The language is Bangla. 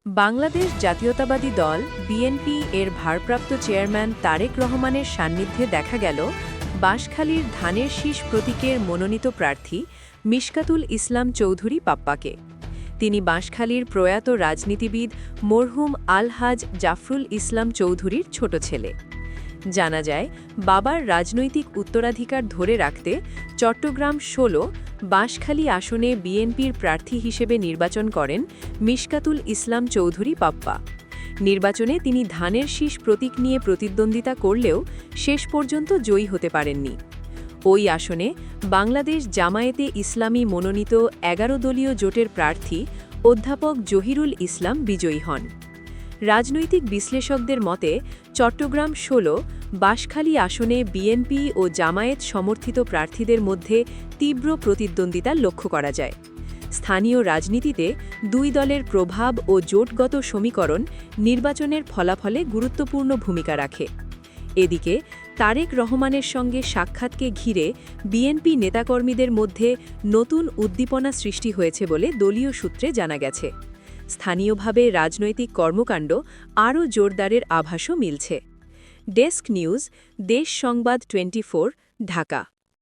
বাংলাদেশ জাতীয়তাবাদী দল বিএনপি এর ভারপ্রাপ্ত চেয়ারম্যান তারেক রহমানের সান্নিধ্যে দেখা গেল বাঁশখালীর ধানের শীষ প্রতীকের মনোনীত প্রার্থী মিশকাতুল ইসলাম চৌধুরী পাপ্পাকে। তিনি বাঁশখালীর প্রয়াত রাজনীতিবিদ মরহুম আলহাজ জাফরুল ইসলাম চৌধুরীর ছোট ছেলে। জানা যায়, বাবার রাজনৈতিক উত্তরাধিকার ধরে রাখতে চট্টগ্রাম ১৬ বাঁশখালী আসনে বিএনপির প্রার্থী হিসেবে নির্বাচন করেন মিশকাতুল ইসলাম চৌধুরী পাপ্পা। নির্বাচনে তিনি ধানের শীষ প্রতীক নিয়ে প্রতিদ্বন্দ্বিতা করলেও শেষ পর্যন্ত জয়ী হতে পারেননি। ওই আসনে বাংলাদেশ জামায়াতে ইসলামী মনোনীত ১১ দলীয় জোটের প্রার্থী অধ্যাপক জহিরুল ইসলাম বিজয়ী হন। রাজনৈতিক বিশ্লেষকদের মতে চট্টগ্রাম ১৬ বাঁশখালী আসনে বিএনপি ও জামায়াত সমর্থিত প্রার্থীদের মধ্যে তীব্র প্রতিদ্বন্দ্বিতা লক্ষ্য করা যায়। স্থানীয় রাজনীতিতে দুই দলের প্রভাব ও জোটগত সমীকরণ নির্বাচনের ফলাফলে গুরুত্বপূর্ণ ভূমিকা রাখে। এদিকে তারেক রহমানের সঙ্গে সাক্ষাৎকে ঘিরে বিএনপি নেতাকর্মীদের মধ্যে নতুন উদ্দীপনা সৃষ্টি হয়েছে বলে দলীয় সূত্রে জানা গেছে। স্থানীয়ভাবে রাজনৈতিক কর্মকাণ্ড আরও জোরদারের আভাসও মিলছে। ডেস্ক নিউজ, দেশ সংবাদ 24, ঢাকা।